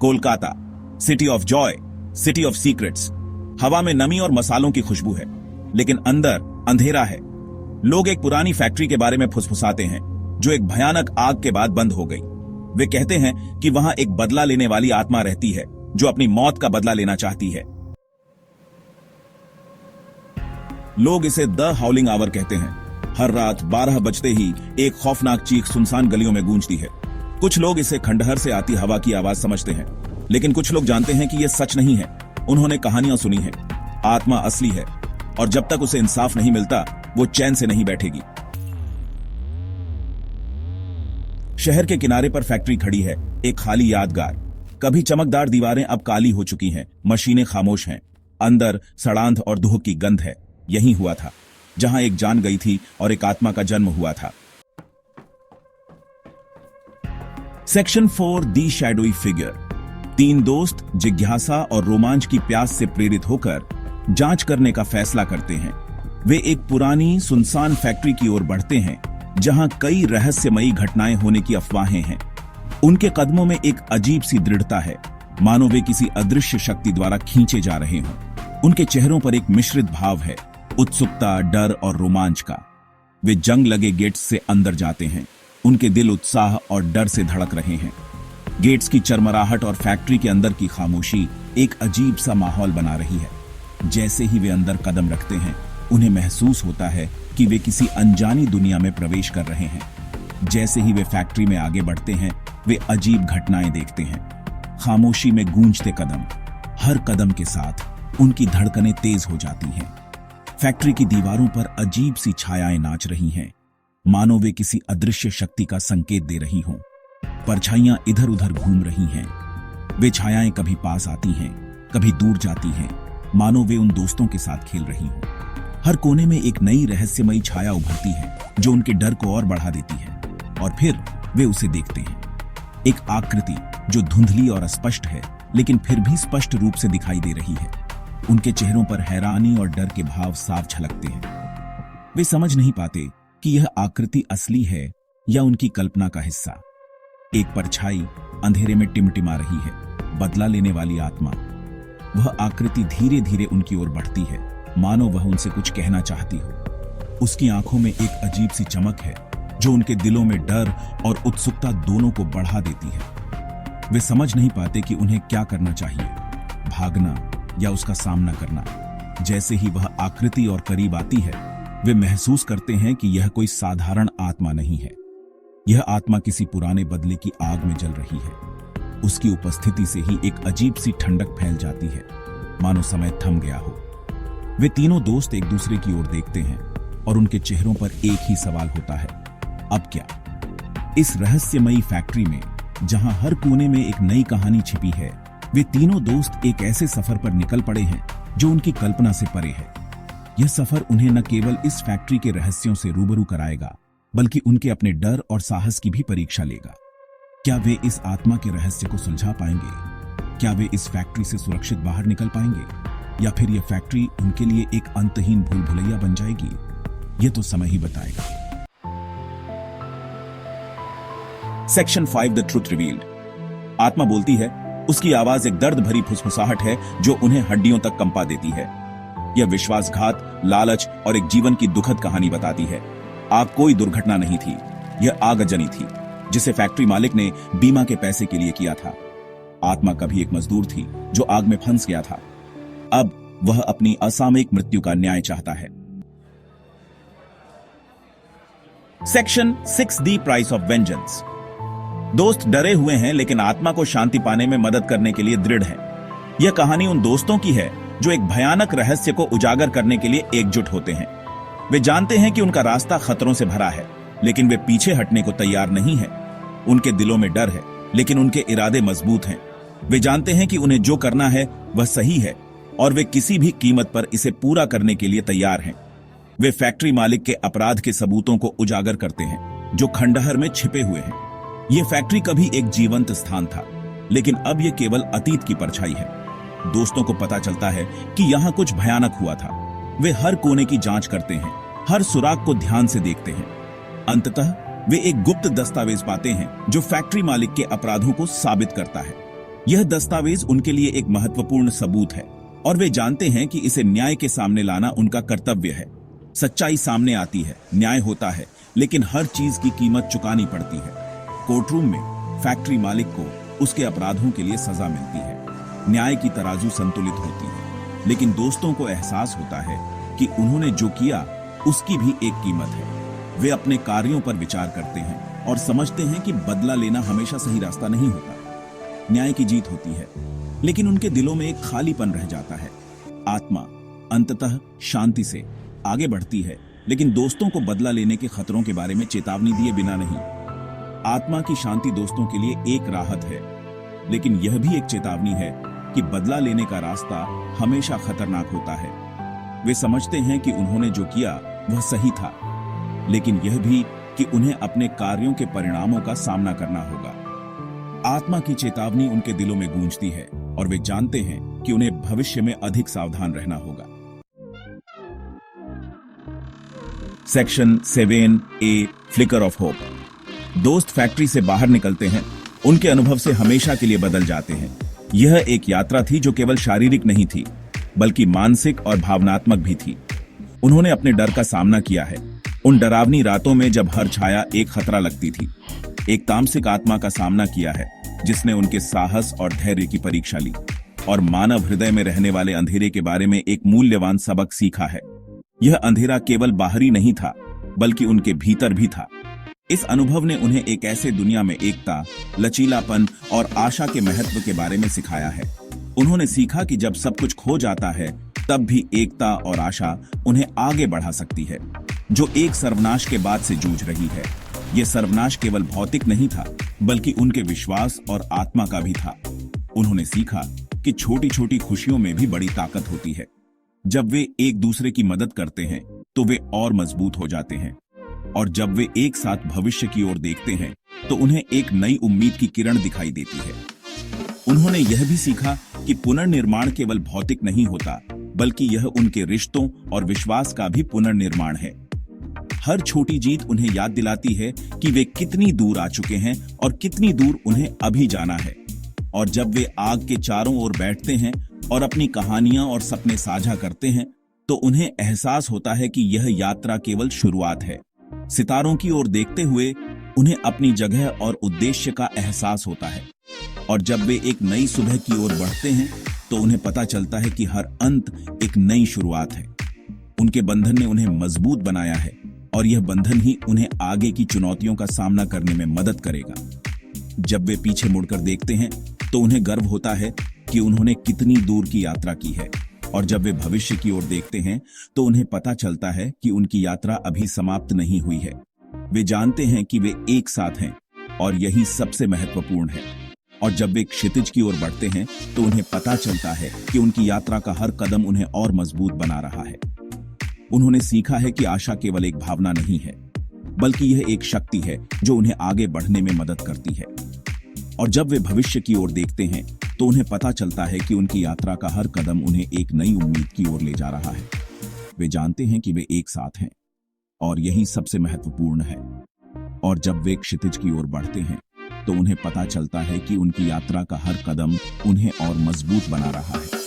Kolkata, city of Joy, city of secrets. हवा में नमी और मसालों की खुशबू है, लेकिन अंदर अंधेरा है। लोग एक पुरानी फैक्ट्री के बारे में फुसफुसाते हैं जो एक भयानक आग के बाद बंद हो गई। वे कहते हैं कि वहां एक बदला लेने वाली आत्मा रहती है जो अपनी मौत का बदला लेना चाहती है। लोग इसे द हाउलिंग आवर कहते हैं। हर रात 12 बजते ही एक खौफनाक चीख सुनसान गलियों में गूंजती है। कुछ लोग इसे खंडहर से आती हवा की आवाज समझते हैं, लेकिन कुछ लोग जानते हैं कि यह सच नहीं है। उन्होंने कहानियां सुनी हैं। आत्मा असली है और जब तक उसे इंसाफ नहीं मिलता वो चैन से नहीं बैठेगी। शहर के किनारे पर फैक्ट्री खड़ी है, एक खाली यादगार। कभी चमकदार दीवारें अब काली हो चुकी हैं, मशीनें खामोश हैं, अंदर सड़ांध और धूप की गंध है। यही हुआ था जहां एक जान गई थी और एक आत्मा का जन्म हुआ था। सेक्शन 4 दी शैडोई फिगर। 3 दोस्त जिज्ञासा और रोमांच की प्यास से प्रेरित होकर जांच करने का फैसला करते हैं। वे एक पुरानी सुनसान फैक्ट्री की ओर बढ़ते हैं जहां कई रहस्यमयी घटनाएं होने की अफवाहें हैं। उनके कदमों में एक अजीब सी दृढ़ता है, मानो वे किसी अदृश्य शक्ति द्वारा खींचे जा रहे हों। उनके चेहरों पर एक मिश्रित भाव है, उत्सुकता, डर और रोमांच का। वे जंग लगे गेट्स से अंदर जाते हैं। उनके दिल उत्साह और डर से धड़क रहे हैं। गेट्स की चरमराहट और फैक्ट्री के अंदर की खामोशी एक अजीब सा माहौल बना रही है। जैसे ही वे अंदर कदम रखते हैं, उन्हें महसूस होता है कि वे किसी अनजानी दुनिया में प्रवेश कर रहे हैं। जैसे ही वे फैक्ट्री में आगे बढ़ते हैं, वे अजीब घटनाएं देखते हैं। खामोशी में गूंजते कदम, हर कदम के साथ उनकी धड़कनें तेज हो जाती हैं। फैक्ट्री की दीवारों पर अजीब सी छायाएं नाच रही हैं, मानो वे किसी अदृश्य शक्ति का संकेत दे रही हों। परछाइयां इधर उधर घूम रही हैं। वे छायाएं कभी पास आती हैं, कभी दूर जाती हैं, मानो वे उन दोस्तों के साथ खेल रही हों। हर कोने में एक नई रहस्यमयी छाया उभरती है जो उनके डर को और बढ़ा देती है। और फिर वे उसे देखते हैं, एक आकृति जो धुंधली और अस्पष्ट है, लेकिन फिर भी स्पष्ट रूप से दिखाई दे रही है। उनके चेहरों पर हैरानी और डर के भाव साफ झलकते हैं। वे समझ नहीं पाते कि यह आकृति असली है या उनकी कल्पना का हिस्सा। एक परछाई अंधेरे में टिमटिमा रही है, बदला लेने वाली आत्मा। वह आकृति धीरे धीरे उनकी ओर बढ़ती है, मानो वह उनसे कुछ कहना चाहती हो। उसकी आंखों में एक अजीब सी चमक है जो उनके दिलों में डर और उत्सुकता दोनों को बढ़ा देती है। वे समझ नहीं पाते कि उन्हें क्या करना चाहिए, भागना या उसका सामना करना। जैसे ही वह आकृति और करीब आती है, वे महसूस करते हैं कि यह कोई साधारण आत्मा नहीं है। यह आत्मा किसी पुराने बदले की आग में जल रही है। उसकी उपस्थिति से ही एक अजीब सी ठंडक फैल जाती है, मानो समय थम गया हो। वे तीनों दोस्त एक दूसरे की ओर देखते हैं और उनके चेहरों पर एक ही सवाल होता है, अब क्या? इस रहस्यमयी फैक्ट्री में, जहां हर कोने में एक नई कहानी छिपी है, वे तीनों दोस्त एक ऐसे सफर पर निकल पड़े हैं जो उनकी कल्पना से परे है। यह सफर उन्हें न केवल इस फैक्ट्री के रहस्यों से रूबरू कराएगा, बल्कि उनके अपने डर और साहस की भी परीक्षा लेगा। क्या वे इस आत्मा के रहस्य को सुलझा पाएंगे? क्या वे इस फैक्ट्री से सुरक्षित बाहर निकल पाएंगे, या फिर यह फैक्ट्री उनके लिए एक अंतहीन भूल भुलैया बन जाएगी? यह तो समय ही बताएगा। Section 5 the truth revealed. आत्मा बोलती है। उसकी आवाज एक दर्द भरी फुसफुसाहट है जो उन्हें हड्डियों तक कंपा देती है। यह विश्वासघात, लालच और एक जीवन की दुखद कहानी बताती है। आग कोई दुर्घटना नहीं थी, यह आगजनी थी जिसे फैक्ट्री मालिक ने बीमा के पैसे के लिए किया था। आत्मा कभी एक मजदूर थी जो आग में फंस गया था। अब वह अपनी असामयिक मृत्यु का न्याय चाहता है। Section 6 the price of vengeance. दोस्त डरे हुए हैं, लेकिन आत्मा को शांति पाने में मदद करने के लिए दृढ़ है। यह कहानी उन दोस्तों की है जो एक भयानक रहस्य को उजागर करने के लिए एकजुट होते हैं। वे जानते हैं कि उनका रास्ता खतरों से भरा है, लेकिन वे पीछे हटने को तैयार नहीं हैं। उनके दिलों में डर है, लेकिन उनके इरादे मजबूत हैं। वे जानते हैं कि उन्हें जो करना है वह सही है और वे किसी भी कीमत पर इसे पूरा करने के लिए तैयार हैं। वे फैक्ट्री मालिक के अपराध के सबूतों को उजागर करते हैं जो खंडहर में छिपे हुए हैं। यह फैक्ट्री कभी एक जीवंत स्थान था, लेकिन अब यह केवल अतीत की परछाई है। दोस्तों को पता चलता है कि यहां कुछ भयानक हुआ था। वे हर कोने की जांच करते हैं, हर सुराग को ध्यान से देखते हैं। अंततः वे एक गुप्त दस्तावेज पाते हैं जो फैक्ट्री मालिक के अपराधों को साबित करता है। यह दस्तावेज उनके लिए एक महत्वपूर्ण सबूत है और वे जानते हैं कि इसे न्याय के सामने लाना उनका कर्तव्य है। सच्चाई सामने आती है, न्याय होता है, लेकिन हर चीज की कीमत चुकानी पड़ती है। कोर्टरूम में फैक्ट्री मालिक को उसके अपराधों के लिए सजा मिलती है, न्याय की तराजू संतुलित होती है, लेकिन दोस्तों को एहसास होता है कि उन्होंने जो किया उसकी भी एक कीमत है। वे अपने कार्यों पर विचार करते हैं और समझते हैं कि बदला लेना हमेशा सही रास्ता नहीं होता। न्याय की जीत होती है, लेकिन उनके दिलों में एक खालीपन रह जाता है। आत्मा अंततः शांति से आगे बढ़ती है, लेकिन दोस्तों को बदला लेने के खतरों के बारे में चेतावनी दिए बिना नहीं। आत्मा की शांति दोस्तों के लिए एक राहत है, लेकिन यह भी एक चेतावनी है कि बदला लेने का रास्ता हमेशा खतरनाक होता है। वे समझते हैं कि उन्होंने जो किया वह सही था, लेकिन यह भी कि उन्हें अपने कार्यों के परिणामों का सामना करना होगा। आत्मा की चेतावनी उनके दिलों में गूंजती है और वे जानते हैं कि उन्हें भविष्य में अधिक सावधान रहना होगा। Section 7A flicker of hope. दोस्त फैक्ट्री से बाहर निकलते हैं, उनके अनुभव से हमेशा के लिए बदल जाते हैं। यह एक यात्रा थी जो केवल शारीरिक नहीं थी, बल्कि मानसिक और भावनात्मक भी थी। उन्होंने अपने डर का सामना किया है, उन डरावनी रातों में जब हर छाया एक खतरा लगती थी। एक तामसिक आत्मा का सामना किया है जिसने उनके साहस और धैर्य की परीक्षा ली और मानव हृदय में रहने वाले अंधेरे के बारे में एक मूल्यवान सबक सीखा है। यह अंधेरा केवल बाहरी नहीं था, बल्कि उनके भीतर भी था। इस अनुभव ने उन्हें एक ऐसे दुनिया में एकता, लचीलापन और आशा के महत्व के बारे में सिखाया है। उन्होंने सीखा कि जब सब कुछ खो जाता है, तब भी एकता और आशा उन्हें आगे बढ़ा सकती है। जो एक सर्वनाश के बाद से जूझ रही है, यह सर्वनाश केवल भौतिक नहीं था, बल्कि उनके विश्वास और आत्मा का भी था। उन्होंने सीखा कि छोटी छोटी खुशियों में भी बड़ी ताकत होती है। जब वे एक दूसरे की मदद करते हैं, तो वे और मजबूत हो जाते हैं, और जब वे एक साथ भविष्य की ओर देखते हैं, तो उन्हें एक नई उम्मीद की किरण दिखाई देती है। उन्होंने यह भी सीखा कि पुनर्निर्माण केवल भौतिक नहीं होता, बल्कि यह उनके रिश्तों और विश्वास का भी पुनर्निर्माण है। हर छोटी जीत उन्हें याद दिलाती है कि वे कितनी दूर आ चुके हैं और कितनी दूर उन्हें अभी जाना है। और जब वे आग के चारों ओर बैठते हैं और अपनी कहानियां और सपने साझा करते हैं, तो उन्हें एहसास होता है कि यह यात्रा केवल शुरुआत है। सितारों की ओर देखते हुए उन्हें अपनी जगह और उद्देश्य का एहसास होता है। और जब वे एक नई सुबह की ओर बढ़ते हैं, तो उन्हें पता चलता है कि हर अंत एक नई शुरुआत है। उनके बंधन ने उन्हें मजबूत बनाया है, और यह बंधन ही उन्हें आगे की चुनौतियों का सामना करने में मदद करेगा। जब वे पीछे मुड़कर देखते हैं, तो उन्हें गर्व होता है कि उन्होंने कितनी दूर की यात्रा की है, और जब वे भविष्य की ओर देखते हैं, तो उन्हें पता चलता है कि उनकी यात्रा अभी समाप्त नहीं हुई है। वे जानते हैं कि वे एक साथ हैं, और यही सबसे महत्वपूर्ण है। और जब वे क्षितिज की ओर बढ़ते हैं, तो उन्हें पता चलता है कि उनकी यात्रा का हर कदम उन्हें और मजबूत बना रहा है। उन्होंने सीखा है कि आशा केवल एक भावना नहीं है, बल्कि यह एक शक्ति है जो उन्हें आगे बढ़ने में मदद करती है। और जब वे भविष्य की ओर देखते हैं, तो उन्हें पता चलता है कि उनकी यात्रा का हर कदम उन्हें एक नई उम्मीद की ओर ले जा रहा है। वे जानते हैं कि वे एक साथ हैं, और यही सबसे महत्वपूर्ण है। और जब वे क्षितिज की ओर बढ़ते हैं, तो उन्हें पता चलता है कि उनकी यात्रा का हर कदम उन्हें और मजबूत बना रहा है।